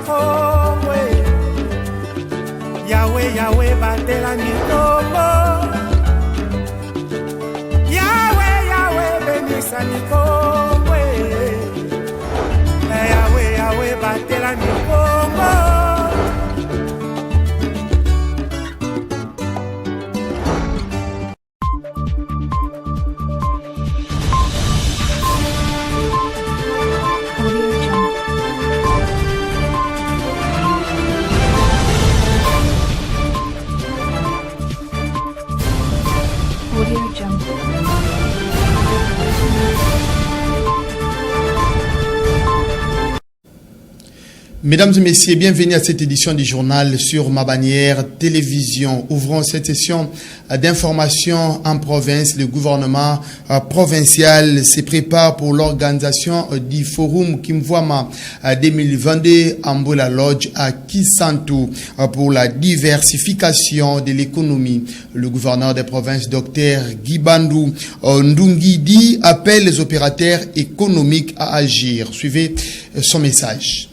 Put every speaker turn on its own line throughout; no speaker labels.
Kongo. Yahweh, Yahweh, batela mikongo. Yahweh, Yahweh, benisa mikongo. Yahweh, Yahweh, batela mikongo.
Mesdames et messieurs, bienvenue à cette édition du journal sur ma bannière télévision. Ouvrons cette session d'information en province. Le gouvernement provincial se prépare pour l'organisation du forum Kimvwama 2022 à Mbola Lodge à Kisantu pour la diversification de l'économie. Le gouverneur des provinces, Dr Guibandou Ndungidi, appelle les opérateurs économiques à agir. Suivez son message.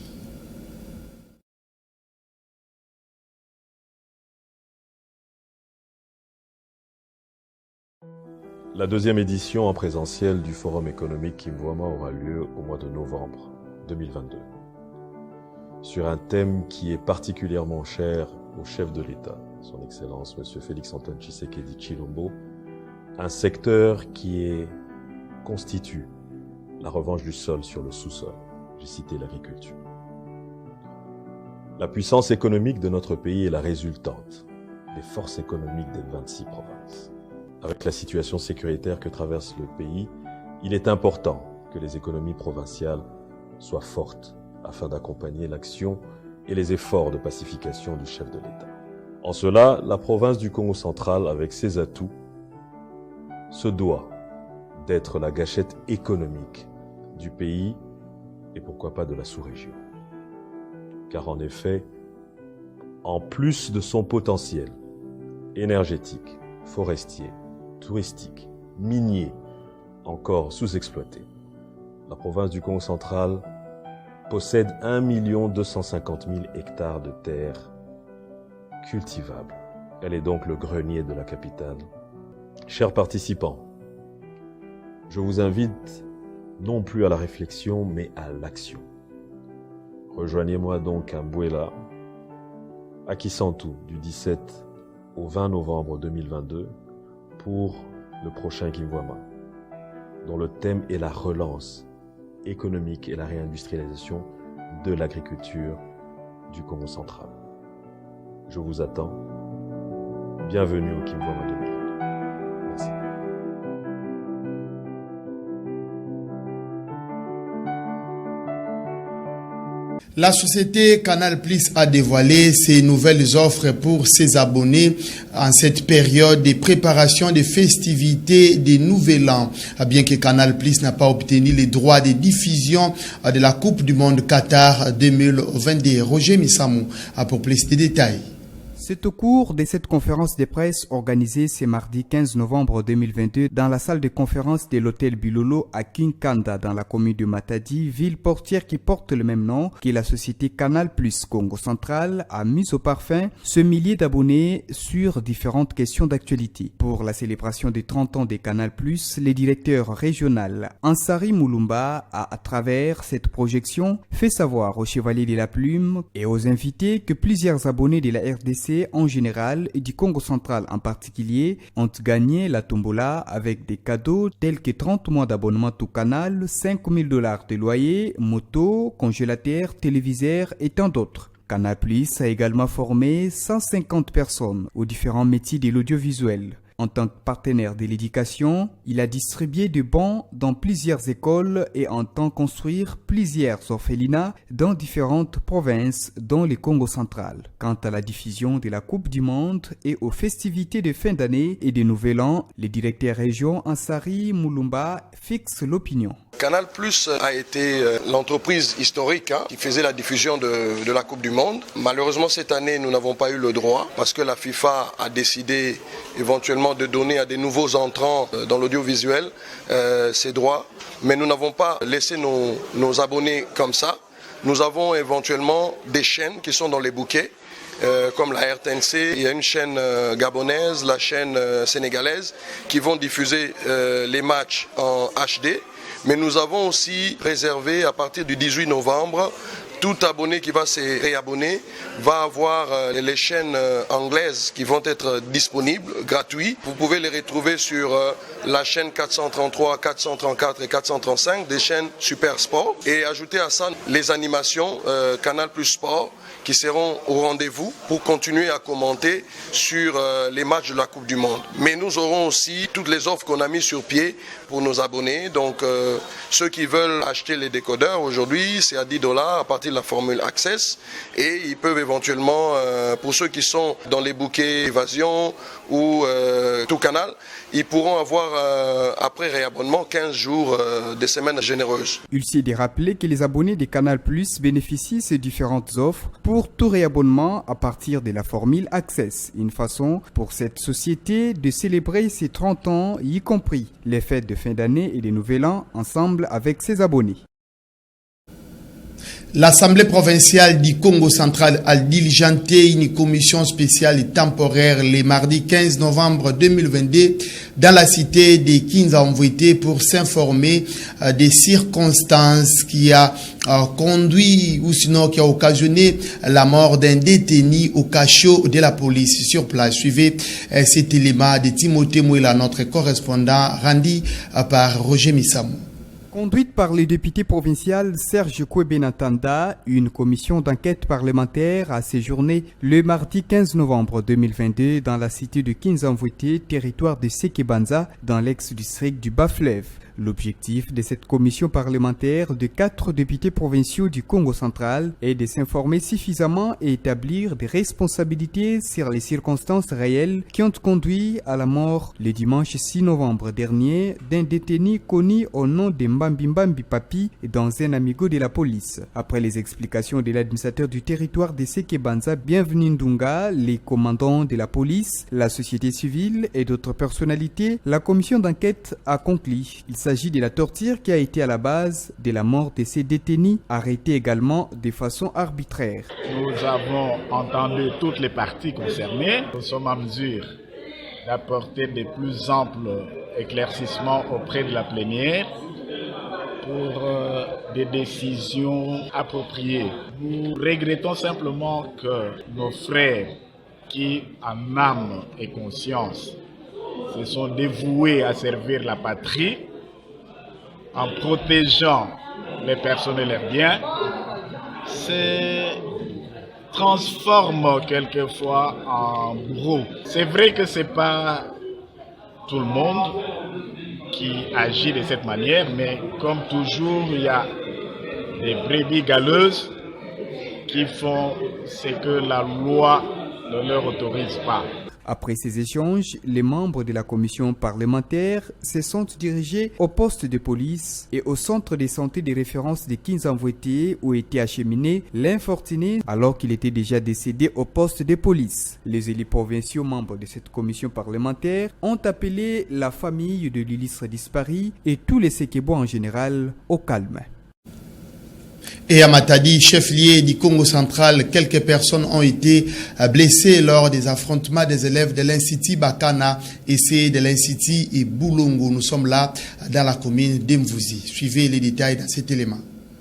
La deuxième édition en présentiel du Forum économique Kimvwama aura lieu au mois de novembre 2022, sur un thème qui est particulièrement cher au chef de l'État, son Excellence M. Félix-Antoine Tshisekedi Tshilombo, un secteur qui constitue la revanche du sol sur le sous-sol. J'ai cité l'agriculture. La puissance économique de notre pays est la résultante des forces économiques des 26 provinces. Avec la situation sécuritaire que traverse le pays, il est important que les économies provinciales soient fortes afin d'accompagner l'action et les efforts de pacification du chef de l'État. En cela, la province du Congo central, avec ses atouts, se doit d'être la gâchette économique du pays et pourquoi pas de la sous-région. Car en effet, en plus de son potentiel énergétique, forestier, touristique, minier, encore sous-exploité, la province du Congo central possède 1 250 000 hectares de terres cultivables. Elle est donc le grenier de la capitale. Chers participants, je vous invite non plus à la réflexion, mais à l'action. Rejoignez-moi donc à Mbola, à Kisantu, du 17 au 20 novembre 2022, pour le prochain Kimvwama, dont le thème est la relance économique et la réindustrialisation de l'agriculture du Congo central. Je vous attends. Bienvenue au Kimvwama 2022. Merci.
La société Canal Plus a dévoilé ses nouvelles offres pour ses abonnés en cette période de préparation des festivités des Nouvel An. Bien que Canal Plus n'a pas obtenu les droits de diffusion de la Coupe du Monde Qatar 2022. Roger Missamou a pour plus de détails.
C'est au cours de cette conférence de presse organisée ce mardi 15 novembre 2022 dans la salle de conférence de l'hôtel Bilolo à Kinkanda dans la commune de Matadi, ville portière qui porte le même nom, que la société Canal Plus Congo Central a mis au parfum ce millier d'abonnés sur différentes questions d'actualité. Pour la célébration des 30 ans de Canal Plus, le directeur régional Ansari Moulumba a, à travers cette projection, fait savoir aux Chevaliers de la Plume et aux invités que plusieurs abonnés de la RDC en général et du Congo central en particulier ont gagné la tombola avec des cadeaux tels que 30 mois d'abonnement tout canal, $5,000 de loyer, moto, congélateur, téléviseur et tant d'autres. Canal Plus a également formé 150 personnes aux différents métiers de l'audiovisuel. En tant que partenaire de l'éducation, il a distribué des bons dans plusieurs écoles et entend construire plusieurs orphelinats dans différentes provinces, dont le Congo central. Quant à la diffusion de la Coupe du Monde et aux festivités de fin d'année et de Nouvel An, le directeur région Ansari Moulumba fixe l'opinion.
Canal Plus a été l'entreprise historique qui faisait la diffusion de la Coupe du Monde. Malheureusement, cette année, nous n'avons pas eu le droit parce que la FIFA a décidé éventuellement de donner à des nouveaux entrants dans l'audiovisuel ces droits. Mais nous n'avons pas laissé nos abonnés comme ça. Nous avons éventuellement des chaînes qui sont dans les bouquets, comme la RTNC, il y a une chaîne gabonaise, la chaîne sénégalaise, qui vont diffuser les matchs en HD. Mais nous avons aussi réservé à partir du 18 novembre, tout abonné qui va se réabonner va avoir les chaînes anglaises qui vont être disponibles, gratuits. Vous pouvez les retrouver sur la chaîne 433, 434 et 435, des chaînes Super Sport. Et ajouter à ça les animations Canal Plus Sport qui seront au rendez-vous pour continuer à commenter sur les matchs de la Coupe du Monde. Mais nous aurons aussi toutes les offres qu'on a mises sur pied pour nos abonnés. Donc ceux qui veulent acheter les décodeurs aujourd'hui, c'est à $10 à partir de la formule Access. Et ils peuvent éventuellement, pour ceux qui sont dans les bouquets Évasion ou Tout Canal, ils pourront avoir, après réabonnement, 15 jours des semaines généreuses.
Il s'est de rappeler que les abonnés de Canal Plus bénéficient de ces différentes offres pour tout réabonnement à partir de la formule Access. Une façon pour cette société de célébrer ses 30 ans, y compris les fêtes de fin d'année et de Nouvel An, ensemble avec ses abonnés.
L'Assemblée provinciale du Congo central a diligenté une commission spéciale et temporaire le mardi 15 novembre 2022 dans la cité de Kinshasa pour s'informer des circonstances qui a conduit ou sinon qui a occasionné la mort d'un détenu au cachot de la police sur place. Suivez cet élément de Timothée Mouila, notre correspondant rendu par Roger Missamou.
Conduite par le député provincial Serge Koué-Benatanda, une commission d'enquête parlementaire a séjourné le mardi 15 novembre 2022 dans la cité de Kinshasa, territoire de Sekebanza, dans l'ex-district du Bas-Fleuve. L'objectif de cette commission parlementaire de 4 députés provinciaux du Congo central est de s'informer suffisamment et établir des responsabilités sur les circonstances réelles qui ont conduit à la mort le dimanche 6 novembre dernier d'un détenu connu au nom de Mbambi Papi dans un amigo de la police. Après les explications de l'administrateur du territoire de Sekebanza, Bienvenu Ndunga, les commandants de la police, la société civile et d'autres personnalités, la commission d'enquête a conclu. Il s'agit de la torture qui a été à la base de la mort de ces détenus, arrêtés également de façon arbitraire.
Nous avons entendu toutes les parties concernées. Nous sommes en mesure d'apporter de plus amples éclaircissements auprès de la plénière pour des décisions appropriées. Nous regrettons simplement que nos frères qui, en âme et conscience, se sont dévoués à servir la patrie, en protégeant les personnes et leurs biens, se transforme quelquefois en bourreau. C'est vrai que ce n'est pas tout le monde qui agit de cette manière, mais comme toujours, il y a des brebis galeuses qui font ce que la loi ne leur autorise pas.
Après ces échanges, les membres de la commission parlementaire se sont dirigés au poste de police et au centre de santé de référence de Kinshasa où était acheminé l'infortuné alors qu'il était déjà décédé au poste de police. Les élus provinciaux membres de cette commission parlementaire ont appelé la famille de l'illustre disparu et tous les Sekebo en général au calme.
Et à Matadi, chef-lieu du Congo central, quelques personnes ont été blessées lors des affrontements des élèves de l'Institut Bakana et ceux de l'Institut Boulongo. Nous sommes là dans la commune d'Mvouzi. Suivez les détails dans cet élément.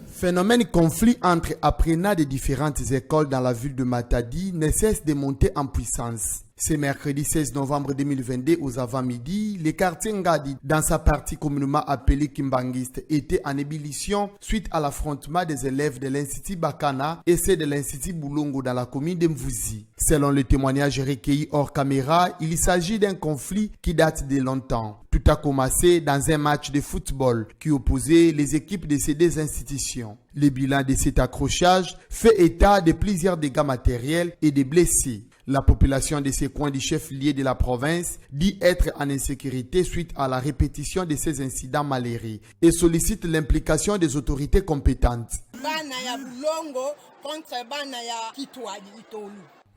Phénomène conflit entre apprenants de différentes écoles dans la ville de Matadi ne cesse de monter en puissance. Ce mercredi 16 novembre 2022 aux avant-midi, le quartier Ngadi, dans sa partie communément appelée Kimbangiste, était en ébullition suite à l'affrontement des élèves de l'Institut Bakana et ceux de l'Institut Boulongo dans la commune d'Mvouzi. Selon le témoignage recueilli hors caméra, il s'agit d'un conflit qui date de longtemps. Tout a commencé dans un match de football qui opposait les équipes de ces deux institutions. Le bilan de cet accrochage fait état de plusieurs dégâts matériels et de blessés. La population de ces coins du chef-lieu de la province dit être en insécurité suite à la répétition de ces incidents malheureux et sollicite l'implication des autorités compétentes.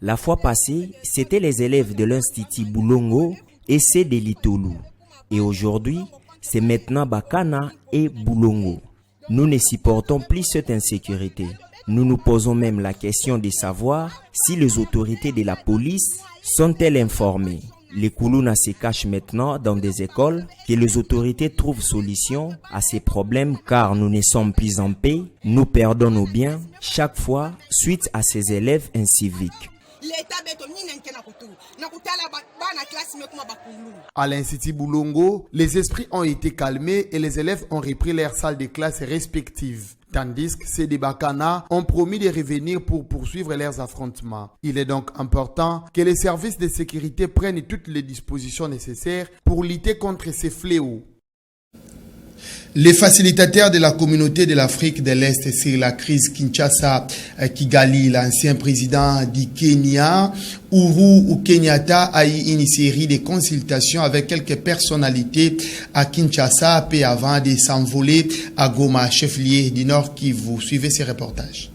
La fois passée, c'était les élèves de l'Institut Boulongo et ceux de Litolu. Et aujourd'hui, c'est maintenant Bakana et Boulongo. Nous ne supportons plus cette insécurité. Nous nous posons même la question de savoir si les autorités de la police sont-elles informées. Les Koulouna se cachent maintenant dans des écoles, que les autorités trouvent solution à ces problèmes car nous ne sommes plus en paix, nous perdons nos biens chaque fois suite à ces élèves inciviques.
À l'Institut Boulongo, les esprits ont été calmés et les élèves ont repris leurs salles de classe respectives. Tandis que ces Bakana ont promis de revenir pour poursuivre leurs affrontements. Il est donc important que les services de sécurité prennent toutes les dispositions nécessaires pour lutter contre ces fléaux.
Les facilitateurs de la communauté de l'Afrique de l'Est sur la crise Kinshasa Kigali, l'ancien président du Kenya, Uhuru Kenyatta, a eu une série de consultations avec quelques personnalités à Kinshasa, peu avant de s'envoler à Goma, chef-lieu du Nord Kivu. Suivez ces reportages.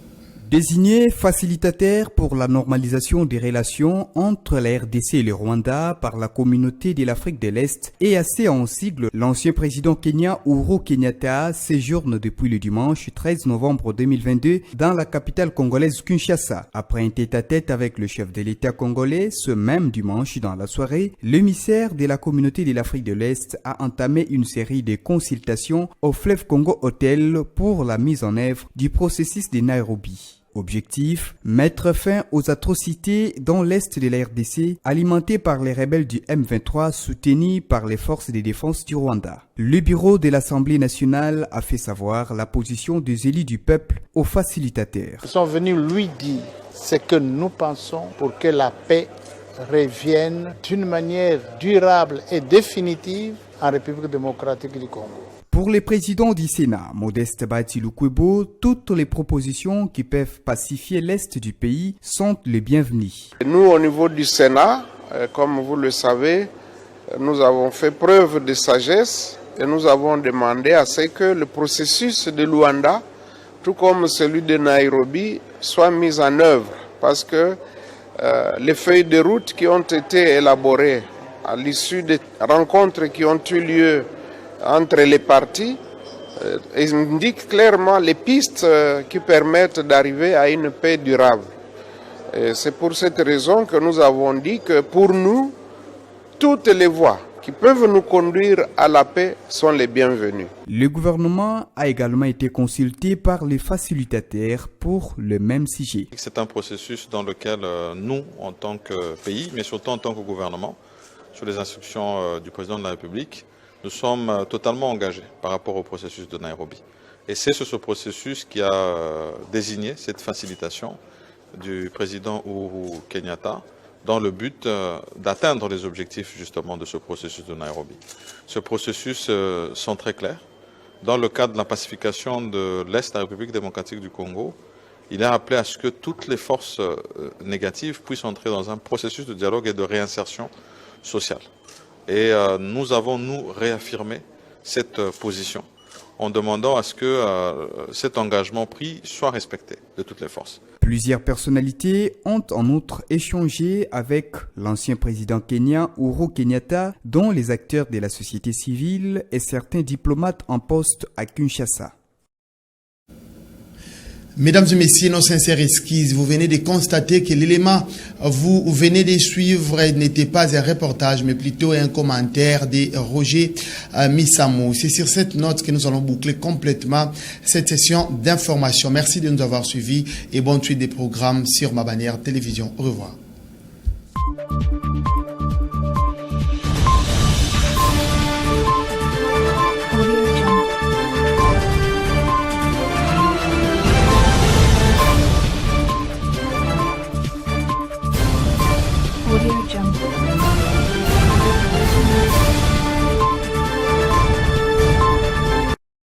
Désigné facilitateur pour la normalisation des relations entre la RDC et le Rwanda par la communauté de l'Afrique de l'Est, EAC en sigle, l'ancien président kenyan Uhuru Kenyatta séjourne depuis le dimanche 13 novembre 2022 dans la capitale congolaise Kinshasa. Après un tête-à-tête avec le chef de l'État congolais, ce même dimanche dans la soirée, l'émissaire de la communauté de l'Afrique de l'Est a entamé une série de consultations au Fleuve Congo Hotel pour la mise en œuvre du processus de Nairobi. Objectif, mettre fin aux atrocités dans l'est de la RDC, alimentées par les rebelles du M23 soutenus par les forces de défense du Rwanda. Le bureau de l'Assemblée nationale a fait savoir la position des élus du peuple aux facilitateurs.
Nous sommes venus lui dire ce que nous pensons pour que la paix revienne d'une manière durable et définitive en République démocratique du Congo.
Pour le président du Sénat, Modeste Baïti-Lukwebo, toutes les propositions qui peuvent pacifier l'Est du pays sont les bienvenues.
Nous, au niveau du Sénat, comme vous le savez, nous avons fait preuve de sagesse et nous avons demandé à ce que le processus de Luanda, tout comme celui de Nairobi, soit mis en œuvre. Parce que les feuilles de route qui ont été élaborées à l'issue des rencontres qui ont eu lieu entre les partis indiquent clairement les pistes qui permettent d'arriver à une paix durable. Et c'est pour cette raison que nous avons dit que pour nous, toutes les voies qui peuvent nous conduire à la paix sont les bienvenues.
Le gouvernement a également été consulté par les facilitateurs pour le même sujet.
C'est un processus dans lequel nous, en tant que pays, mais surtout en tant que gouvernement, sur les instructions du président de la République, nous sommes totalement engagés par rapport au processus de Nairobi. Et c'est ce processus qui a désigné cette facilitation du président Uhuru Kenyatta dans le but d'atteindre les objectifs justement de ce processus de Nairobi. Ce processus sont très clairs. Dans le cadre de la pacification de l'Est de la République démocratique du Congo, il est appelé à ce que toutes les forces négatives puissent entrer dans un processus de dialogue et de réinsertion sociale. Et nous avons, nous, réaffirmé cette position en demandant à ce que cet engagement pris soit respecté de toutes les forces.
Plusieurs personnalités ont en outre échangé avec l'ancien président kenyan Uhuru Kenyatta, dont les acteurs de la société civile et certains diplomates en poste à Kinshasa.
Mesdames et messieurs, nos sincères excuses. Vous venez de constater que l'élément vous venez de suivre n'était pas un reportage, mais plutôt un commentaire de Roger Missamou. C'est sur cette note que nous allons boucler complètement cette session d'information. Merci de nous avoir suivis et bonne suite des programmes sur Ma Bannière Télévision. Au revoir.